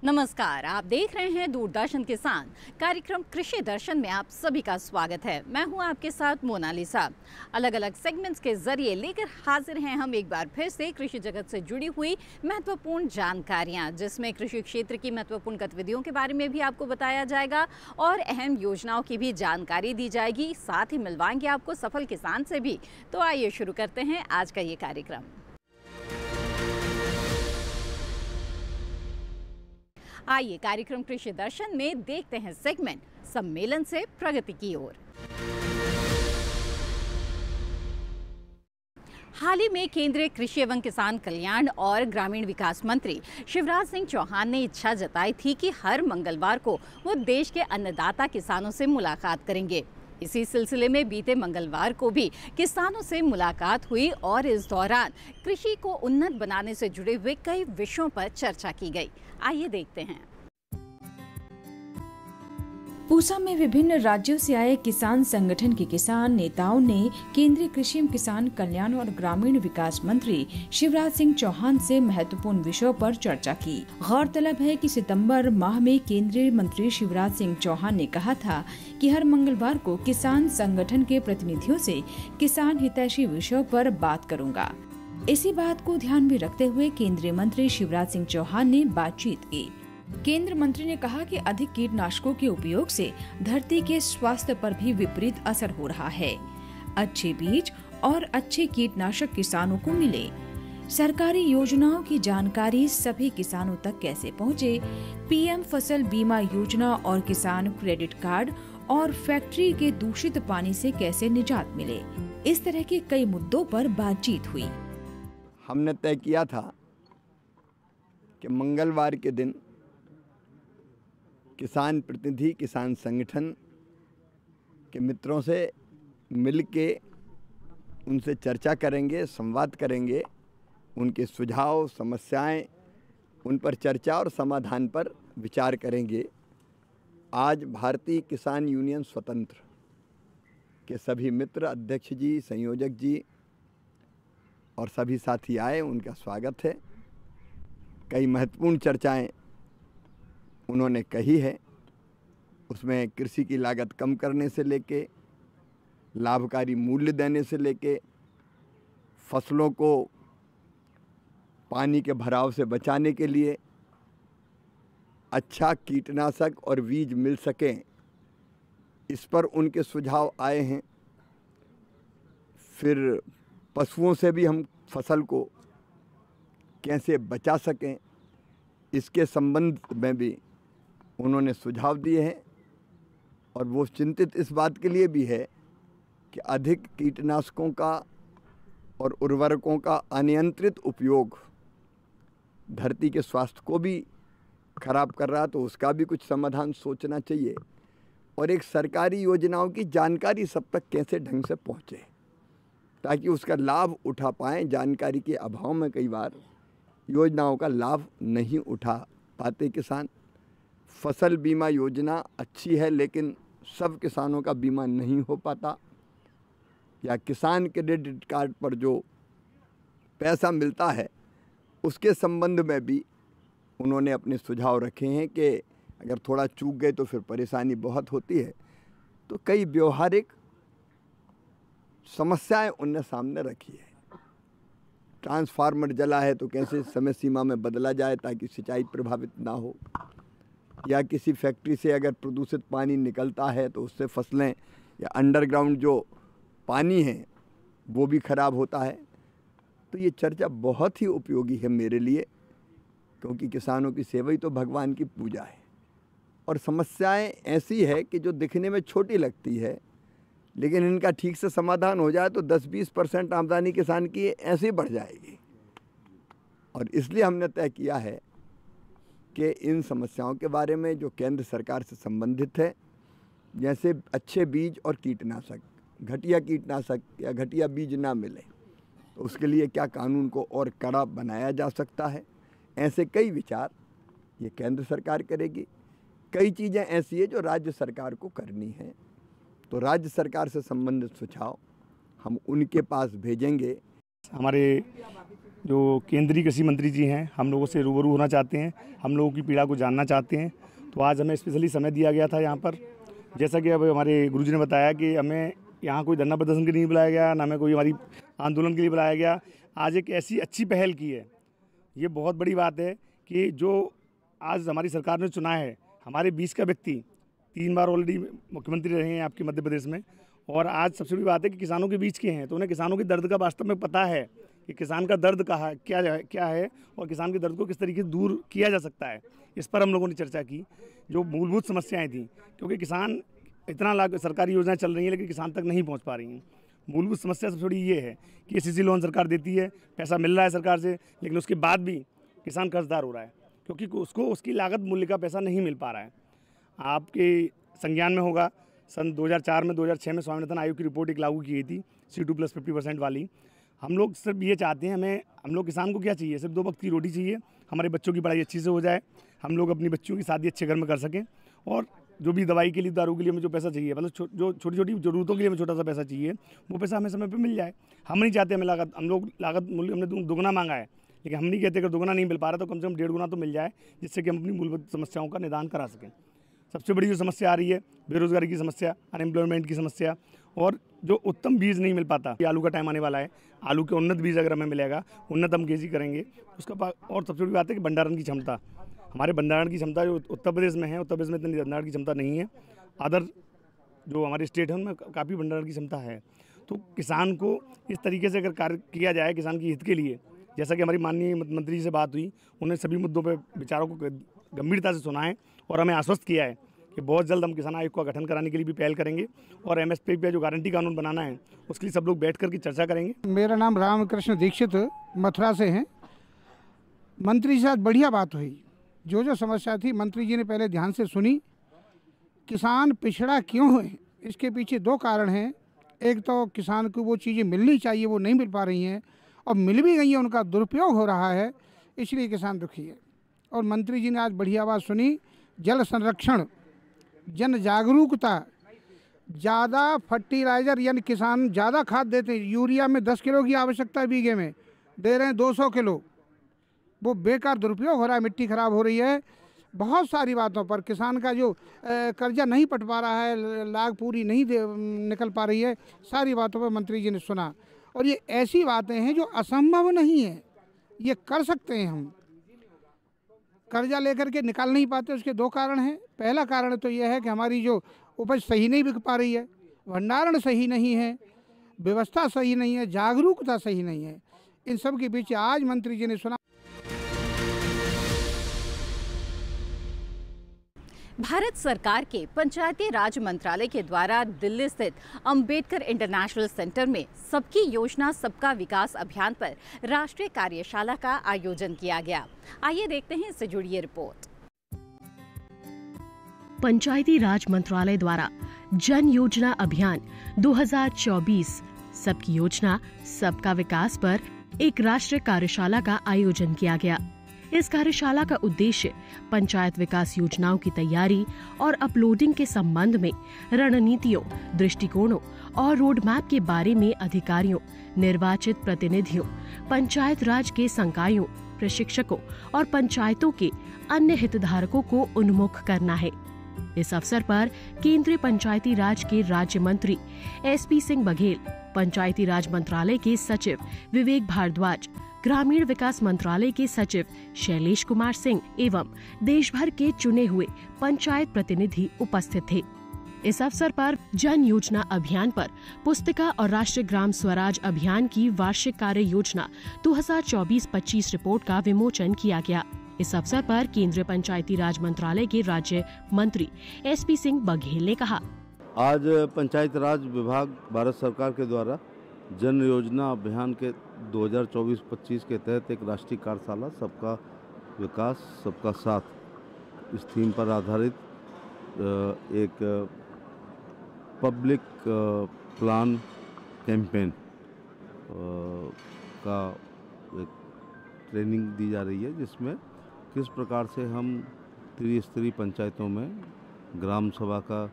नमस्कार, आप देख रहे हैं दूरदर्शन किसान। कार्यक्रम कृषि दर्शन में आप सभी का स्वागत है। मैं हूं आपके साथ मोनालिसा। अलग अलग सेगमेंट्स के जरिए लेकर हाजिर हैं हम एक बार फिर से कृषि जगत से जुड़ी हुई महत्वपूर्ण जानकारियां, जिसमें कृषि क्षेत्र की महत्वपूर्ण गतिविधियों के बारे में भी आपको बताया जाएगा और अहम योजनाओं की भी जानकारी दी जाएगी। साथ ही मिलवाएंगे आपको सफल किसान से भी। तो आइए शुरू करते हैं आज का ये कार्यक्रम। आइए कार्यक्रम कृषि दर्शन में देखते हैं सेगमेंट सम्मेलन से प्रगति की ओर। हाल ही में केंद्रीय कृषि एवं किसान कल्याण और ग्रामीण विकास मंत्री शिवराज सिंह चौहान ने इच्छा जताई थी कि हर मंगलवार को वो देश के अन्नदाता किसानों से मुलाकात करेंगे। इसी सिलसिले में बीते मंगलवार को भी किसानों से मुलाकात हुई और इस दौरान कृषि को उन्नत बनाने से जुड़े हुए कई विषयों पर चर्चा की गई। आइए देखते हैं। पूसा में विभिन्न राज्यों से आए किसान संगठन के किसान नेताओं ने केंद्रीय कृषि एवं किसान कल्याण और ग्रामीण विकास मंत्री शिवराज सिंह चौहान से महत्वपूर्ण विषयों पर चर्चा की। गौरतलब है कि सितंबर माह में केंद्रीय मंत्री शिवराज सिंह चौहान ने कहा था कि हर मंगलवार को किसान संगठन के प्रतिनिधियों से किसान हितैषी विषयों पर बात करूंगा। इसी बात को ध्यान में रखते हुए केंद्रीय मंत्री शिवराज सिंह चौहान ने बातचीत की। केंद्रीय मंत्री ने कहा कि अधिक कीटनाशकों के उपयोग से धरती के स्वास्थ्य पर भी विपरीत असर हो रहा है। अच्छे बीज और अच्छे कीटनाशक किसानों को मिले। सरकारी योजनाओं की जानकारी सभी किसानों तक कैसे पहुंचे, पीएम फसल बीमा योजना और किसान क्रेडिट कार्ड और फैक्ट्री के दूषित पानी से कैसे निजात मिले, इस तरह के कई मुद्दों पर बातचीत हुई। हमने तय किया था कि मंगलवार के दिन किसान प्रतिनिधि, किसान संगठन के मित्रों से मिल के उनसे चर्चा करेंगे, संवाद करेंगे, उनके सुझाव, समस्याएं, उन पर चर्चा और समाधान पर विचार करेंगे। आज भारतीय किसान यूनियन स्वतंत्र के सभी मित्र, अध्यक्ष जी, संयोजक जी और सभी साथी आए, उनका स्वागत है। कई महत्वपूर्ण चर्चाएं उन्होंने कही है। उसमें कृषि की लागत कम करने से लेके, लाभकारी मूल्य देने से लेके, फसलों को पानी के भराव से बचाने के लिए अच्छा कीटनाशक और बीज मिल सकें, इस पर उनके सुझाव आए हैं। फिर पशुओं से भी हम फसल को कैसे बचा सकें, इसके संबंध में भी उन्होंने सुझाव दिए हैं। और वो चिंतित इस बात के लिए भी है कि अधिक कीटनाशकों का और उर्वरकों का अनियंत्रित उपयोग धरती के स्वास्थ्य को भी खराब कर रहा है, तो उसका भी कुछ समाधान सोचना चाहिए। और एक सरकारी योजनाओं की जानकारी सब तक कैसे ढंग से पहुँचे ताकि उसका लाभ उठा पाएँ। जानकारी के अभाव में कई बार योजनाओं का लाभ नहीं उठा पाते किसान। फसल बीमा योजना अच्छी है, लेकिन सब किसानों का बीमा नहीं हो पाता। या किसान क्रेडिट कार्ड पर जो पैसा मिलता है, उसके संबंध में भी उन्होंने अपने सुझाव रखे हैं कि अगर थोड़ा चूक गए तो फिर परेशानी बहुत होती है। तो कई व्यवहारिक समस्याएं उनने सामने रखी है। ट्रांसफार्मर जला है तो कैसे समय सीमा में बदला जाए ताकि सिंचाई प्रभावित ना हो, या किसी फैक्ट्री से अगर प्रदूषित पानी निकलता है तो उससे फसलें या अंडरग्राउंड जो पानी है वो भी खराब होता है। तो ये चर्चा बहुत ही उपयोगी है मेरे लिए, क्योंकि किसानों की सेवा ही तो भगवान की पूजा है। और समस्याएं ऐसी है कि जो दिखने में छोटी लगती है, लेकिन इनका ठीक से समाधान हो जाए तो 10-20% आमदनी किसान की ऐसे ही बढ़ जाएगी। और इसलिए हमने तय किया है कि इन समस्याओं के बारे में जो केंद्र सरकार से संबंधित है, जैसे अच्छे बीज और कीटनाशक, घटिया कीटनाशक या घटिया बीज ना मिले, तो उसके लिए क्या कानून को और कड़ा बनाया जा सकता है, ऐसे कई विचार ये केंद्र सरकार करेगी। कई चीज़ें ऐसी है जो राज्य सरकार को करनी है, तो राज्य सरकार से संबंधित सुझाव हम उनके पास भेजेंगे। हमारे जो केंद्रीय कृषि मंत्री जी हैं हम लोगों से रूबरू होना चाहते हैं, हम लोगों की पीड़ा को जानना चाहते हैं। तो आज हमें स्पेशली समय दिया गया था यहाँ पर। जैसा कि अब हमारे गुरुजी ने बताया कि हमें यहाँ कोई धरना प्रदर्शन के लिए नहीं बुलाया गया, ना हमें कोई हमारी आंदोलन के लिए बुलाया गया। आज एक ऐसी अच्छी पहल की है, ये बहुत बड़ी बात है कि जो आज हमारी सरकार ने चुना है, हमारे 20 का व्यक्ति 3 बार ऑलरेडी मुख्यमंत्री रहे हैं आपके मध्य प्रदेश में, और आज सबसे बड़ी बात है कि किसानों के बीच के हैं, तो उन्हें किसानों के दर्द का वास्तव में पता है कि किसान का दर्द क्या है और किसान के दर्द को किस तरीके से दूर किया जा सकता है। इस पर हम लोगों ने चर्चा की, जो मूलभूत समस्याएं थी, क्योंकि किसान इतना लाभ सरकारी योजनाएं चल रही हैं लेकिन किसान तक नहीं पहुंच पा रही हैं। मूलभूत समस्या सबसे बड़ी ये है कि सीसी लोन सरकार देती है, पैसा मिल रहा है सरकार से, लेकिन उसके बाद भी किसान कर्जदार हो रहा है, क्योंकि उसको उसकी लागत मूल्य का पैसा नहीं मिल पा रहा है। आपके संज्ञान में होगा, सन 2004 में 2006 में स्वामीनाथन आयोग की रिपोर्ट एक लागू की गई थी C2+50% वाली। हम लोग सिर्फ ये चाहते हैं, हम लोग किसान को क्या चाहिए, सिर्फ 2 वक्त की रोटी चाहिए, हमारे बच्चों की पढ़ाई अच्छी से हो जाए, हम लोग अपनी बच्चियों की शादी अच्छे घर में कर सकें, और जो भी दवाई के लिए, दारू के लिए हमें जो पैसा चाहिए, मतलब जो छोटी छोटी ज़रूरतों के लिए हमें छोटा सा पैसा चाहिए, वो पैसा हमें समय पर मिल जाए। हम नहीं चाहते हमें हम लोग लागत मूल्य हमने दुगना मांगा है, लेकिन हम नहीं कहते अगर दुगना नहीं मिल पा रहा तो कम से कम 1.5 गुना तो मिल जाए, जिससे कि हम अपनी मूलभूत समस्याओं का निदान करा सकें। सबसे बड़ी जो समस्या आ रही है बेरोजगारी की समस्या, अनएम्प्लॉयमेंट की समस्या, और जो उत्तम बीज नहीं मिल पाता। आलू का टाइम आने वाला है, आलू के उन्नत बीज अगर हमें मिलेगा, उन्नत हम खेती करेंगे उसका। और सबसे बड़ी बात है कि भंडारण की क्षमता, हमारे भंडारण की क्षमता जो उत्तर प्रदेश में है, उत्तर प्रदेश में इतनी भंडारण की क्षमता नहीं है। अदर जो हमारे स्टेट है उनमें काफ़ी भंडारण की क्षमता है। तो किसान को इस तरीके से अगर कार्य किया जाए किसान के हित के लिए, जैसा कि हमारी माननीय मंत्री जी से बात हुई, उन्होंने सभी मुद्दों पर विचारों को गंभीरता से सुना है और हमें आश्वस्त किया है कि बहुत जल्द हम किसान आयोग का गठन कराने के लिए भी पहल करेंगे, और MSP पे जो गारंटी कानून बनाना है उसके लिए सब लोग बैठ कर के चर्चा करेंगे। मेरा नाम रामकृष्ण दीक्षित मथुरा से है। मंत्री जी से आज बढ़िया बात हुई, जो समस्या थी मंत्री जी ने पहले ध्यान से सुनी। किसान पिछड़ा क्यों है, इसके पीछे 2 कारण हैं। एक तो किसान को वो चीज़ें मिलनी चाहिए वो नहीं मिल पा रही हैं, और मिल भी गई हैं उनका दुरुपयोग हो रहा है, इसलिए किसान दुखी है। और मंत्री जी ने आज बढ़िया बात सुनी, जल संरक्षण, जन जागरूकता, ज़्यादा फर्टिलाइज़र यानी किसान ज़्यादा खाद देते हैं, यूरिया में 10 किलो की आवश्यकता है बीघे में, दे रहे हैं 200 किलो, वो बेकार दुरुपयोग हो रहा है, मिट्टी खराब हो रही है। बहुत सारी बातों पर किसान का जो कर्जा नहीं पट पा रहा है, लाग पूरी नहीं निकल पा रही है, सारी बातों पर मंत्री जी ने सुना। और ये ऐसी बातें हैं जो असंभव नहीं है, ये कर सकते हैं हम। कर्जा लेकर के निकाल नहीं पाते, उसके 2 कारण हैं। पहला कारण तो यह है कि हमारी जो उपज सही नहीं बिक पा रही है, भंडारण सही नहीं है, व्यवस्था सही नहीं है, जागरूकता सही नहीं है। इन सब के पीछे आज मंत्री जी ने सुना। भारत सरकार के पंचायती राज मंत्रालय के द्वारा दिल्ली स्थित अंबेडकर इंटरनेशनल सेंटर में सबकी योजना सबका विकास अभियान पर राष्ट्रीय कार्यशाला का आयोजन किया गया। आइए देखते हैं इससे जुड़ी ये रिपोर्ट। पंचायती राज मंत्रालय द्वारा जन योजना अभियान 2024 सबकी योजना सबका विकास पर एक राष्ट्रीय कार्यशाला का आयोजन किया गया। इस कार्यशाला का उद्देश्य पंचायत विकास योजनाओं की तैयारी और अपलोडिंग के संबंध में रणनीतियों, दृष्टिकोणों और रोड मैप के बारे में अधिकारियों, निर्वाचित प्रतिनिधियों, पंचायत राज के संकायों, प्रशिक्षकों और पंचायतों के अन्य हितधारकों को उन्मुख करना है। इस अवसर पर केंद्रीय पंचायती राज के राज्य मंत्री SP सिंह बघेल, पंचायती राज मंत्रालय के सचिव विवेक भारद्वाज, ग्रामीण विकास मंत्रालय के सचिव शैलेश कुमार सिंह एवं देश भर के चुने हुए पंचायत प्रतिनिधि उपस्थित थे। इस अवसर पर जन योजना अभियान पर पुस्तिका और राष्ट्रीय ग्राम स्वराज अभियान की वार्षिक कार्य योजना 2024-25 रिपोर्ट का विमोचन किया गया। इस अवसर पर केंद्रीय पंचायती राज मंत्रालय के राज्य मंत्री SP सिंह बघेल ने कहा, आज पंचायत राज विभाग भारत सरकार के द्वारा जन योजना अभियान के 2024-25 के तहत एक राष्ट्रीय कार्यशाला सबका विकास सबका साथ इस थीम पर आधारित एक पब्लिक प्लान कैंपेन का एक ट्रेनिंग दी जा रही है, जिसमें किस प्रकार से हम त्रिस्तरीय पंचायतों में ग्राम सभा का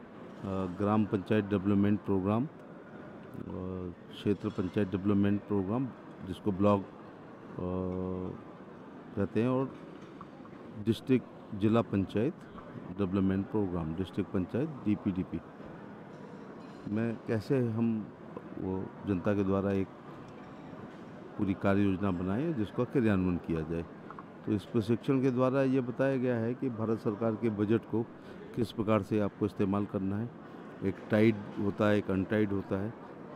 ग्राम पंचायत डेवलपमेंट प्रोग्राम, क्षेत्र पंचायत डेवलपमेंट प्रोग्राम जिसको ब्लॉक कहते हैं, और डिस्ट्रिक्ट जिला panchayat development program, district panchayat DPDP में कैसे हम वो जनता के द्वारा एक पूरी कार्य योजना बनाए जिसका क्रियान्वयन किया जाए। तो इस प्रशिक्षण के द्वारा ये बताया गया है कि भारत सरकार के बजट को किस प्रकार से आपको इस्तेमाल करना है। एक टाइड होता है, एक अनटाइड होता है।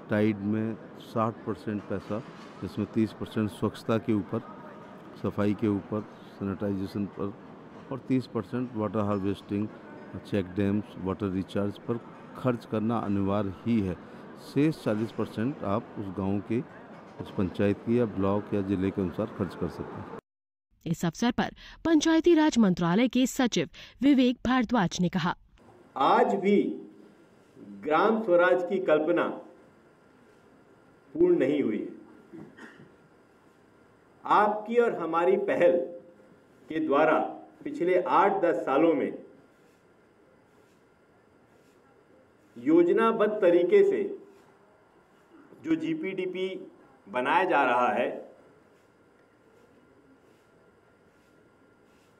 टाइड में 60% पैसा, जिसमें 30% स्वच्छता के ऊपर, सफाई के ऊपर, सैनिटाइजेशन पर, और 30% water harvesting, check dams, water recharge पर खर्च करना अनिवार्य ही है। शेष 40% आप उस गांव के, उस पंचायत की या ब्लॉक या जिले के अनुसार खर्च कर सकते हैं। इस अवसर पर पंचायती राज मंत्रालय के सचिव विवेक भारद्वाज ने कहा, आज भी ग्राम स्वराज की कल्पना पूर्ण नहीं हुई है। आपकी और हमारी पहल के द्वारा पिछले 8-10 सालों में योजनाबद्ध तरीके से जो GPDP बनाया जा रहा है,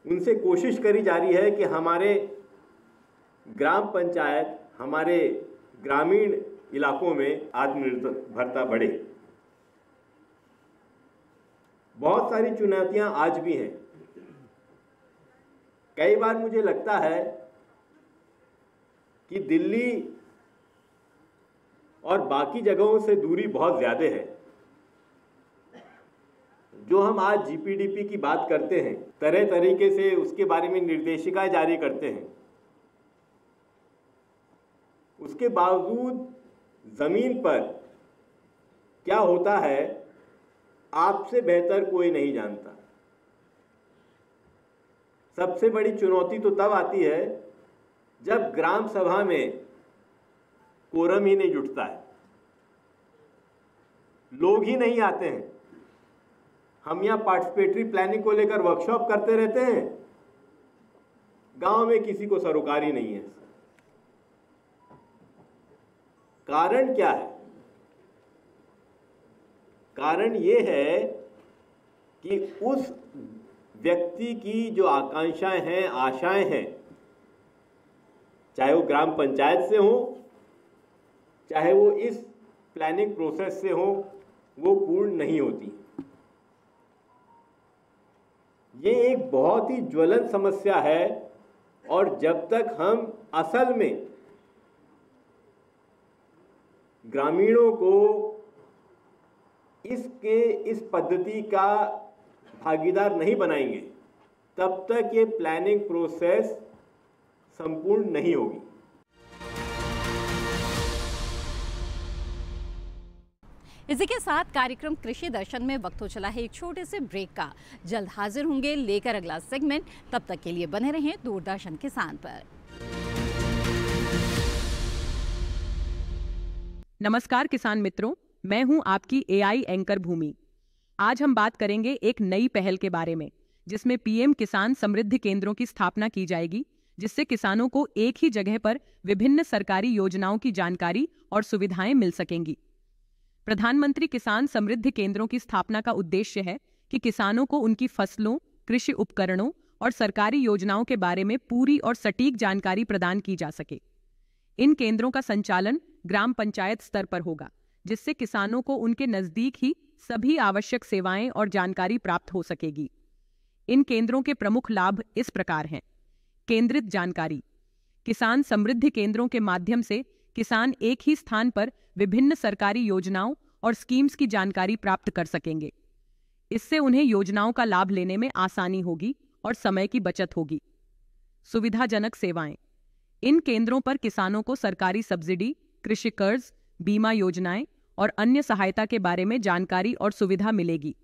उनसे कोशिश करी जा रही है कि हमारे ग्राम पंचायत, हमारे ग्रामीण इलाकों में आत्मनिर्भरता बढ़े। बहुत सारी चुनौतियां आज भी हैं। कई बार मुझे लगता है कि दिल्ली और बाकी जगहों से दूरी बहुत ज्यादा है। जो हम आज GPDP की बात करते हैं, तरह तरीके से उसके बारे में निर्देशिकाएं जारी करते हैं, उसके बावजूद जमीन पर क्या होता है आपसे बेहतर कोई नहीं जानता। सबसे बड़ी चुनौती तो तब आती है जब ग्राम सभा में कोरम ही नहीं जुटता है, लोग ही नहीं आते हैं। हम यहाँ पार्टिसिपेटरी प्लानिंग को लेकर वर्कशॉप करते रहते हैं, गांव में किसी को सरोकार ही नहीं है। कारण क्या है? कारण ये है कि उस व्यक्ति की जो आकांक्षाएं हैं, आशाएं हैं, चाहे वो ग्राम पंचायत से हो, चाहे वो इस प्लानिंग प्रोसेस से हो, वो पूर्ण नहीं होती। ये एक बहुत ही ज्वलंत समस्या है, और जब तक हम असल में ग्रामीणों को इस पद्धति का भागीदार नहीं बनाएंगे, तब तक ये प्लानिंग प्रोसेस संपूर्ण नहीं होगी। इसी के साथ कार्यक्रम कृषि दर्शन में वक्त हो चला है एक छोटे से ब्रेक का। जल्द हाजिर होंगे लेकर अगला सेगमेंट। तब तक के लिए बने रहें दूरदर्शन किसान पर। नमस्कार किसान मित्रों, मैं हूं आपकी AI एंकर भूमि। आज हम बात करेंगे एक नई पहल के बारे में, जिसमें PM किसान समृद्धि केंद्रों की स्थापना की जाएगी, जिससे किसानों को एक ही जगह पर विभिन्न सरकारी योजनाओं की जानकारी और सुविधाएं मिल सकेंगी। प्रधानमंत्री किसान समृद्धि केंद्रों की स्थापना का उद्देश्य है कि किसानों को उनकी फसलों, कृषि उपकरणों और सरकारी योजनाओं के बारे में पूरी और सटीक जानकारी प्रदान की जा सके। इन केंद्रों का संचालन ग्राम पंचायत स्तर पर होगा, जिससे किसानों को उनके नजदीक ही सभी आवश्यक सेवाएं और जानकारी प्राप्त हो सकेगी। इन केंद्रों के प्रमुख लाभ इस प्रकार हैं। केंद्रित जानकारी। किसान समृद्धि केंद्रों के माध्यम से किसान एक ही स्थान पर विभिन्न सरकारी योजनाओं और स्कीम्स की जानकारी प्राप्त कर सकेंगे। इससे उन्हें योजनाओं का लाभ लेने में आसानी होगी और समय की बचत होगी। सुविधाजनक सेवाएं। इन केंद्रों पर किसानों को सरकारी सब्सिडी, कृषि कर्ज, बीमा योजनाएं और अन्य सहायता के बारे में जानकारी और सुविधा मिलेगी।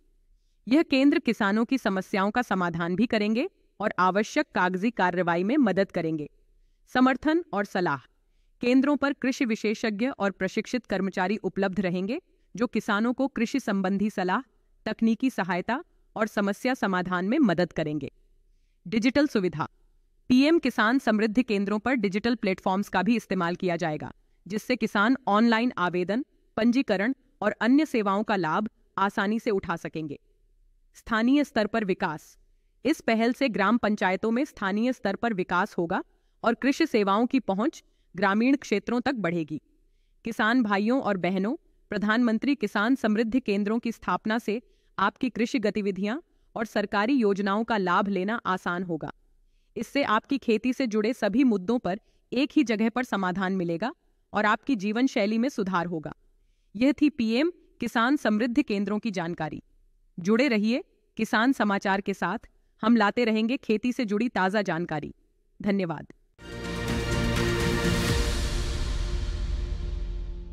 यह केंद्र किसानों की समस्याओं का समाधान भी करेंगे और आवश्यक कागजी कार्रवाई में मदद करेंगे। समर्थन और सलाह। केंद्रों पर कृषि विशेषज्ञ और प्रशिक्षित कर्मचारी उपलब्ध रहेंगे, जो किसानों को कृषि संबंधी सलाह, तकनीकी सहायता और समस्या समाधान में मदद करेंगे। डिजिटल सुविधा। PM किसान समृद्धि केंद्रों पर डिजिटल प्लेटफॉर्म्स का भी इस्तेमाल किया जाएगा, जिससे किसान ऑनलाइन आवेदन, पंजीकरण और अन्य सेवाओं का लाभ आसानी से उठा सकेंगे। स्थानीय स्तर पर विकास। इस पहल से ग्राम पंचायतों में स्थानीय स्तर पर विकास होगा और कृषि सेवाओं की पहुंच ग्रामीण क्षेत्रों तक बढ़ेगी। किसान भाइयों और बहनों, प्रधानमंत्री किसान समृद्धि केंद्रों की स्थापना से आपकी कृषि गतिविधियां और सरकारी योजनाओं का लाभ लेना आसान होगा। इससे आपकी खेती से जुड़े सभी मुद्दों पर एक ही जगह पर समाधान मिलेगा और आपकी जीवन शैली में सुधार होगा। यह थी पीएम किसान समृद्धि केंद्रों की जानकारी। जुड़े रहिए किसान समाचार के साथ, हम लाते रहेंगे खेती से जुड़ी ताजा जानकारी। धन्यवाद।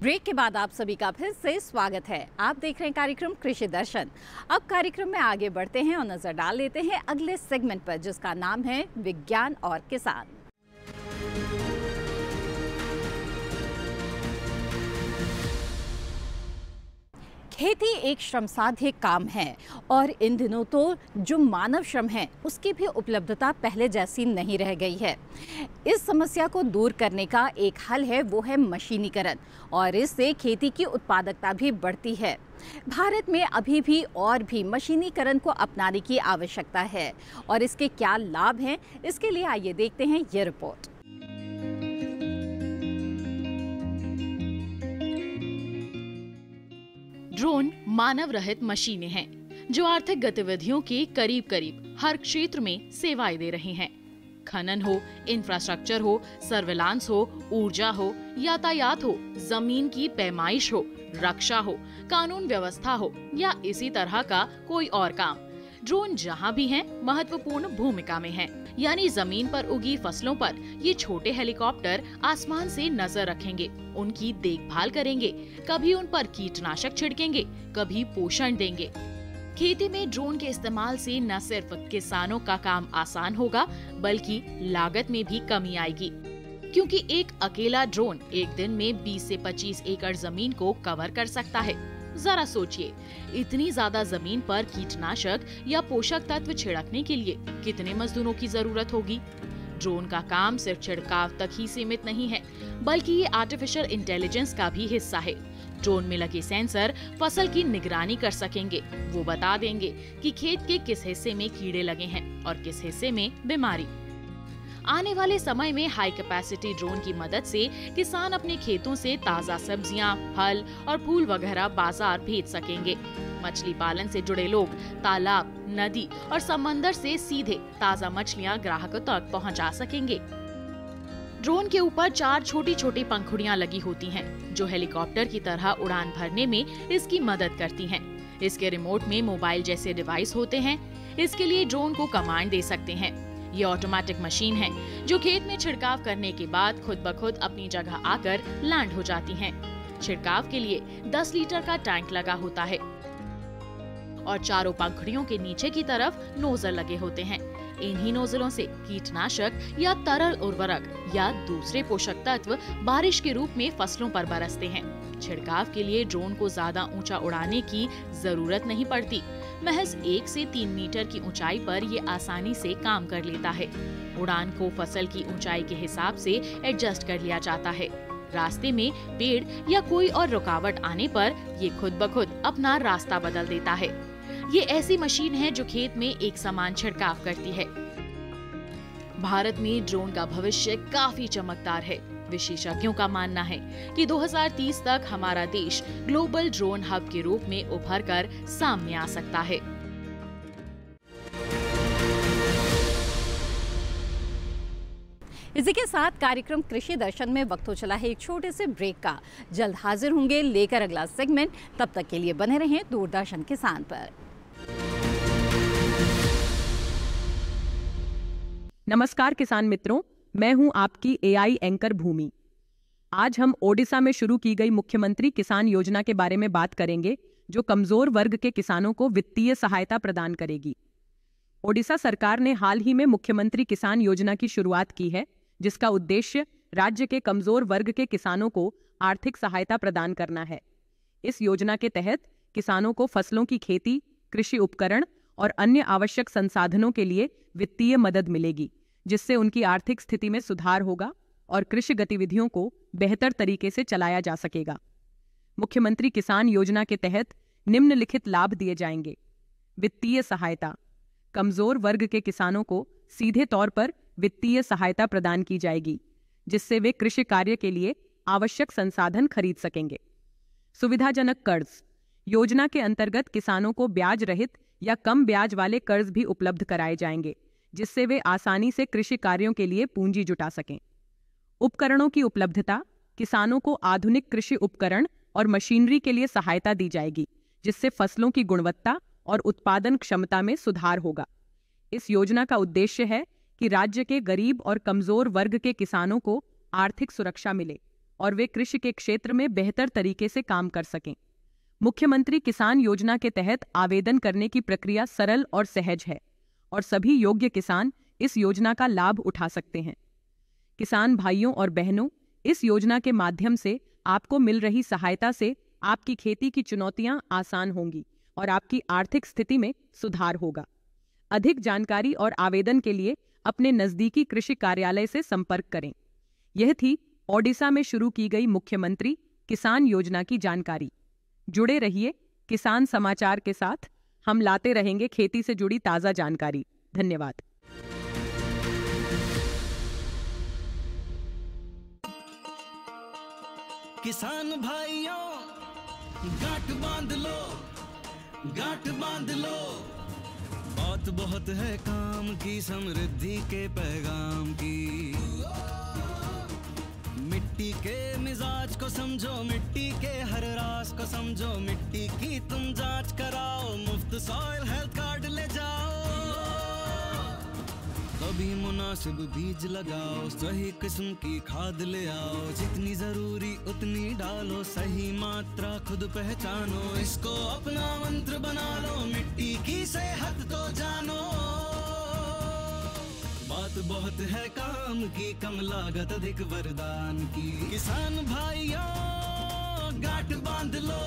ब्रेक के बाद आप सभी का फिर से स्वागत है। आप देख रहे हैं कार्यक्रम कृषि दर्शन। अब कार्यक्रम में आगे बढ़ते हैं और नजर डाल लेते हैं अगले सेगमेंट पर, जिसका नाम है विज्ञान और किसान। खेती एक श्रमसाध्य काम है और इन दिनों तो जो मानव श्रम है उसकी भी उपलब्धता पहले जैसी नहीं रह गई है। इस समस्या को दूर करने का एक हल है, वो है मशीनीकरण, और इससे खेती की उत्पादकता भी बढ़ती है। भारत में अभी भी और भी मशीनीकरण को अपनाने की आवश्यकता है और इसके क्या लाभ हैं, इसके लिए आइए देखते हैं ये रिपोर्ट। ड्रोन मानव रहित मशीनें हैं जो आर्थिक गतिविधियों के करीब करीब हर क्षेत्र में सेवाएं दे रही हैं। खनन हो, इंफ्रास्ट्रक्चर हो, सर्विलांस हो, ऊर्जा हो, यातायात हो, जमीन की पैमाइश हो, रक्षा हो, कानून व्यवस्था हो या इसी तरह का कोई और काम, ड्रोन जहां भी हैं महत्वपूर्ण भूमिका में हैं। यानी जमीन पर उगी फसलों पर ये छोटे हेलीकॉप्टर आसमान से नजर रखेंगे, उनकी देखभाल करेंगे, कभी उन पर कीटनाशक छिड़केंगे, कभी पोषण देंगे। खेती में ड्रोन के इस्तेमाल से न सिर्फ किसानों का काम आसान होगा बल्कि लागत में भी कमी आएगी, क्योंकि एक अकेला ड्रोन एक दिन में 20 से 25 एकड़ जमीन को कवर कर सकता है। जरा सोचिए, इतनी ज्यादा जमीन पर कीटनाशक या पोषक तत्व छिड़कने के लिए कितने मजदूरों की जरूरत होगी। ड्रोन का काम सिर्फ छिड़काव तक ही सीमित नहीं है, बल्कि ये आर्टिफिशियल इंटेलिजेंस का भी हिस्सा है। ड्रोन में लगे सेंसर फसल की निगरानी कर सकेंगे। वो बता देंगे कि खेत के किस हिस्से में कीड़े लगे हैं और किस हिस्से में बीमारी। आने वाले समय में हाई कैपेसिटी ड्रोन की मदद से किसान अपने खेतों से ताजा सब्जियां, फल और फूल वगैरह बाजार भेज सकेंगे। मछली पालन से जुड़े लोग तालाब, नदी और समंदर से सीधे ताजा मछलियां ग्राहकों तक पहुंचा सकेंगे। ड्रोन के ऊपर 4 छोटी छोटी पंखुड़ियां लगी होती हैं, जो हेलीकॉप्टर की तरह उड़ान भरने में इसकी मदद करती हैं। इसके रिमोट में मोबाइल जैसे डिवाइस होते हैं। इसके लिए ड्रोन को कमांड दे सकते हैं। ये ऑटोमेटिक मशीन है जो खेत में छिड़काव करने के बाद खुद ब खुद अपनी जगह आकर लैंड हो जाती हैं। छिड़काव के लिए 10 लीटर का टैंक लगा होता है और चारों पंखुड़ियों के नीचे की तरफ नोजल लगे होते हैं। इन्हीं नोजलों से कीटनाशक या तरल उर्वरक या दूसरे पोषक तत्व बारिश के रूप में फसलों पर बरसते हैं। छिड़काव के लिए ड्रोन को ज्यादा ऊंचा उड़ाने की जरूरत नहीं पड़ती। महज 1 से 3 मीटर की ऊंचाई पर ये आसानी से काम कर लेता है। उड़ान को फसल की ऊंचाई के हिसाब से एडजस्ट कर लिया जाता है। रास्ते में पेड़ या कोई और रुकावट आने पर ये खुद ब खुद अपना रास्ता बदल देता है। ये ऐसी मशीन है जो खेत में एक समान छिड़काव करती है। भारत में ड्रोन का भविष्य काफी चमकदार है। विशेषज्ञों का मानना है कि 2030 तक हमारा देश ग्लोबल ड्रोन हब के रूप में उभर कर सामने आ सकता है। इसी के साथ कार्यक्रम कृषि दर्शन में वक्त हो चला है एक छोटे से ब्रेक का। जल्द हाजिर होंगे लेकर अगला सेगमेंट। तब तक के लिए बने रहें दूरदर्शन किसान पर। नमस्कार किसान मित्रों, मैं हूं आपकी एआई एंकर भूमि। आज हम ओडिशा में शुरू की गई मुख्यमंत्री किसान योजना के बारे में बात करेंगे, जो कमजोर वर्ग के किसानों को वित्तीय सहायता प्रदान करेगी। ओडिशा सरकार ने हाल ही में मुख्यमंत्री किसान योजना की शुरुआत की है, जिसका उद्देश्य राज्य के कमजोर वर्ग के किसानों को आर्थिक सहायता प्रदान करना है। इस योजना के तहत किसानों को फसलों की खेती, कृषि उपकरण और अन्य आवश्यक संसाधनों के लिए वित्तीय मदद मिलेगी, जिससे उनकी आर्थिक स्थिति में सुधार होगा और कृषि गतिविधियों को बेहतर तरीके से चलाया जा सकेगा। मुख्यमंत्री किसान योजना के तहत निम्नलिखित लाभ दिए जाएंगे। वित्तीय सहायता। कमजोर वर्ग के किसानों को सीधे तौर पर वित्तीय सहायता प्रदान की जाएगी, जिससे वे कृषि कार्य के लिए आवश्यक संसाधन खरीद सकेंगे। सुविधाजनक कर्ज। योजना के अंतर्गत किसानों को ब्याज रहित या कम ब्याज वाले कर्ज भी उपलब्ध कराए जाएंगे, जिससे वे आसानी से कृषि कार्यों के लिए पूंजी जुटा सकें। उपकरणों की उपलब्धता। किसानों को आधुनिक कृषि उपकरण और मशीनरी के लिए सहायता दी जाएगी, जिससे फसलों की गुणवत्ता और उत्पादन क्षमता में सुधार होगा। इस योजना का उद्देश्य है कि राज्य के गरीब और कमजोर वर्ग के किसानों को आर्थिक सुरक्षा मिले और वे कृषि के क्षेत्र में बेहतर तरीके से काम कर सकें। मुख्यमंत्री किसान योजना के तहत आवेदन करने की प्रक्रिया सरल और सहज है और सभी योग्य किसान इस योजना का लाभ उठा सकते हैं। किसान भाइयों और बहनों, इस योजना के माध्यम से आपको मिल रही सहायता से आपकी खेती की चुनौतियां आसान होंगी और आपकी आर्थिक स्थिति में सुधार होगा। अधिक जानकारी और आवेदन के लिए अपने नजदीकी कृषि कार्यालय से संपर्क करें। यह थी ओडिशा में शुरू की गई मुख्यमंत्री किसान योजना की जानकारी। जुड़े रहिए किसान समाचार के साथ, हम लाते रहेंगे खेती से जुड़ी ताजा जानकारी। धन्यवाद। किसान भाइयों, गांठ बांध लो, गांठ बांध लो, बात बहुत है काम की, समृद्धि के पैगाम की। मिट्टी के मिजाज को समझो, मिट्टी के हर राज को समझो, मिट्टी की तुम जांच कराओ, मुफ्त सॉइल हेल्थ कार्ड ले जाओ। कभी मुनासिब बीज लगाओ, सही किस्म की खाद ले आओ, जितनी जरूरी उतनी डालो, सही मात्रा खुद पहचानो, इसको अपना मंत्र बना लो, मिट्टी की सेहत तो जानो। बात बहुत है काम की, कम लागत अधिक वरदान की। किसान भाइयों, गांठ बांध लो,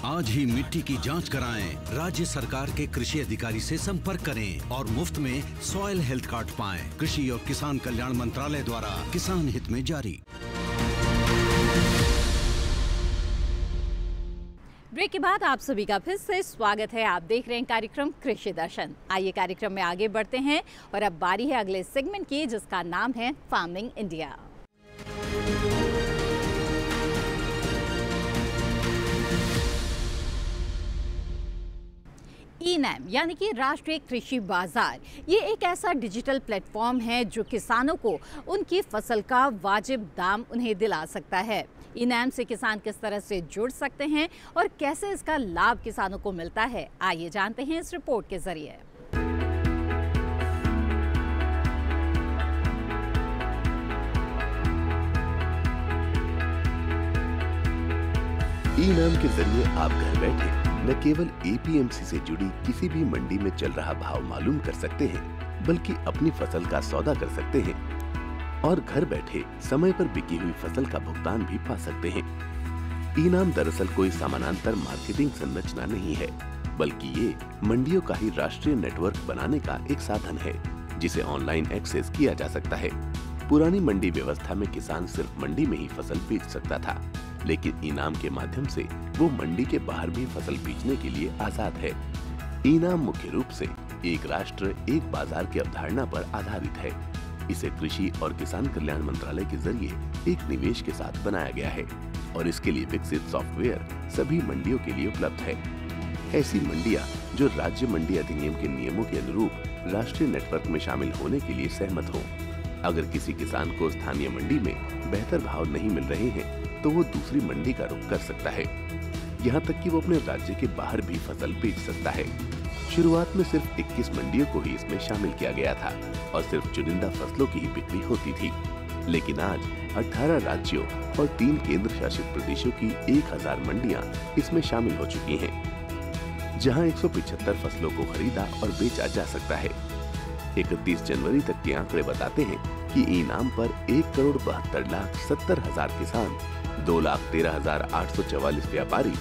आज ही मिट्टी की जांच कराएं। राज्य सरकार के कृषि अधिकारी से संपर्क करें और मुफ्त में सॉइल हेल्थ कार्ड पाएं। कृषि और किसान कल्याण मंत्रालय द्वारा किसान हित में जारी। ब्रेक के बाद आप सभी का फिर से स्वागत है। आप देख रहे हैं कार्यक्रम कृषि दर्शन। आइए कार्यक्रम में आगे बढ़ते हैं और अब बारी है अगले सेगमेंट की, जिसका नाम है फार्मिंग इंडिया। ई-नैम यानी कि राष्ट्रीय कृषि बाजार, ये एक ऐसा डिजिटल प्लेटफॉर्म है जो किसानों को उनकी फसल का वाजिब दाम उन्हें दिला सकता है। ई-नैम से किसान किस तरह से जुड़ सकते हैं और कैसे इसका लाभ किसानों को मिलता है, आइए जानते हैं इस रिपोर्ट के जरिए। ई-नैम के जरिए आप घर बैठे न केवल एपीएमसी से जुड़ी किसी भी मंडी में चल रहा भाव मालूम कर सकते हैं, बल्कि अपनी फसल का सौदा कर सकते हैं और घर बैठे समय पर बिकी हुई फसल का भुगतान भी पा सकते हैं। ई-नैम दरअसल कोई समानांतर मार्केटिंग संरचना नहीं है, बल्कि ये मंडियों का ही राष्ट्रीय नेटवर्क बनाने का एक साधन है, जिसे ऑनलाइन एक्सेस किया जा सकता है। पुरानी मंडी व्यवस्था में किसान सिर्फ मंडी में ही फसल बेच सकता था, लेकिन ई-नैम के माध्यम से वो मंडी के बाहर भी फसल बेचने के लिए आजाद है। ई-नैम मुख्य रूप से एक राष्ट्र एक बाजार की अवधारणा पर आधारित है। इसे कृषि और किसान कल्याण मंत्रालय के जरिए एक निवेश के साथ बनाया गया है और इसके लिए विकसित सॉफ्टवेयर सभी मंडियों के लिए उपलब्ध है। ऐसी मंडियां जो राज्य मंडी अधिनियम के नियमों के अनुरूप राष्ट्रीय नेटवर्क में शामिल होने के लिए सहमत हों। अगर किसी किसान को स्थानीय मंडी में बेहतर भाव नहीं मिल रहे हैं, तो वो दूसरी मंडी का रुख कर सकता है। यहाँ तक कि वो अपने राज्य के बाहर भी फसल बेच सकता है। शुरुआत में सिर्फ 21 मंडियों को ही इसमें शामिल किया गया था और सिर्फ चुनिंदा फसलों की ही बिक्री होती थी, लेकिन आज 18 राज्यों और 3 केंद्र शासित प्रदेशों की 1000 मंडियां इसमें शामिल हो चुकी हैं, जहां 175 फसलों को खरीदा और बेचा जा सकता है। 31 जनवरी तक के आंकड़े बताते हैं कि ई-नैम पर 1,72,70,000 किसान, 2,13,844 व्यापारी,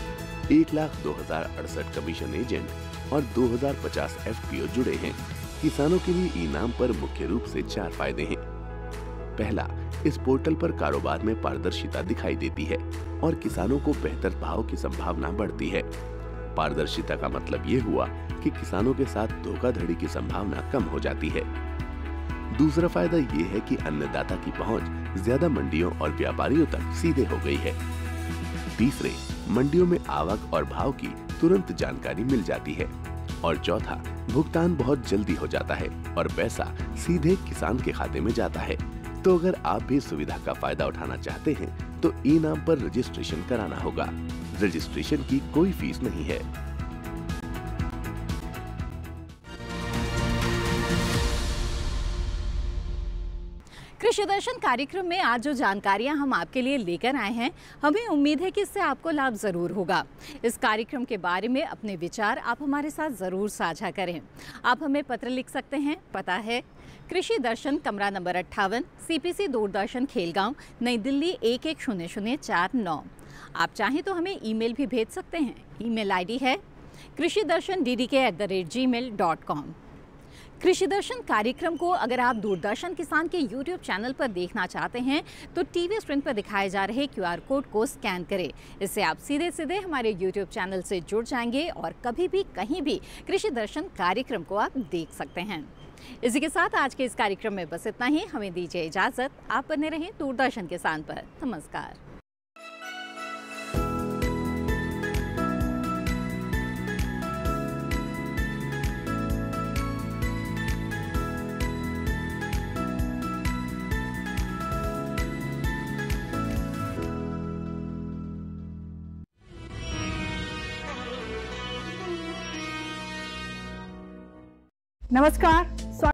1,02,068 कमीशन एजेंट और 2,050 एफपीओ जुड़े हैं। किसानों के लिए ई-नैम पर मुख्य रूप से 4 फायदे हैं। पहला, इस पोर्टल पर कारोबार में पारदर्शिता दिखाई देती है और किसानों को बेहतर भाव की संभावना बढ़ती है। पारदर्शिता का मतलब ये हुआ कि किसानों के साथ धोखाधड़ी की संभावना कम हो जाती है। दूसरा फायदा ये है कि अन्नदाता की पहुंच ज्यादा मंडियों और व्यापारियों तक सीधे हो गई है। तीसरे, मंडियों में आवक और भाव की तुरंत जानकारी मिल जाती है। और चौथा, भुगतान बहुत जल्दी हो जाता है और पैसा सीधे किसान के खाते में जाता है। तो अगर आप भी सुविधा का फायदा उठाना चाहते हैं तो ई-नाम पर रजिस्ट्रेशन कराना होगा। रजिस्ट्रेशन की कोई फीस नहीं है। कृषि दर्शन कार्यक्रम में आज जो जानकारियां हम आपके लिए लेकर आए हैं, हमें उम्मीद है कि इससे आपको लाभ जरूर होगा। इस कार्यक्रम के बारे में अपने विचार आप हमारे साथ जरूर साझा करें। आप हमें पत्र लिख सकते हैं। पता है कृषि दर्शन, कमरा नंबर 58, CPC दूरदर्शन, खेलगांव, नई दिल्ली 110049। आप चाहें तो हमें ईमेल भी भेज सकते हैं। ईमेल ID है krishidarshan@gmail.com। कृषि दर्शन कार्यक्रम को अगर आप दूरदर्शन किसान के YouTube चैनल पर देखना चाहते हैं तो टीवी स्क्रीन पर दिखाए जा रहे QR कोड को स्कैन करें। इससे आप सीधे सीधे हमारे YouTube चैनल से जुड़ जाएंगे और कभी भी कहीं भी कृषि दर्शन कार्यक्रम को आप देख सकते हैं। इसी के साथ आज के इस कार्यक्रम में बस इतना ही। हमें दीजिए इजाजत। आप बने रहें दूरदर्शन किसान पर। नमस्कार। नमस्कार,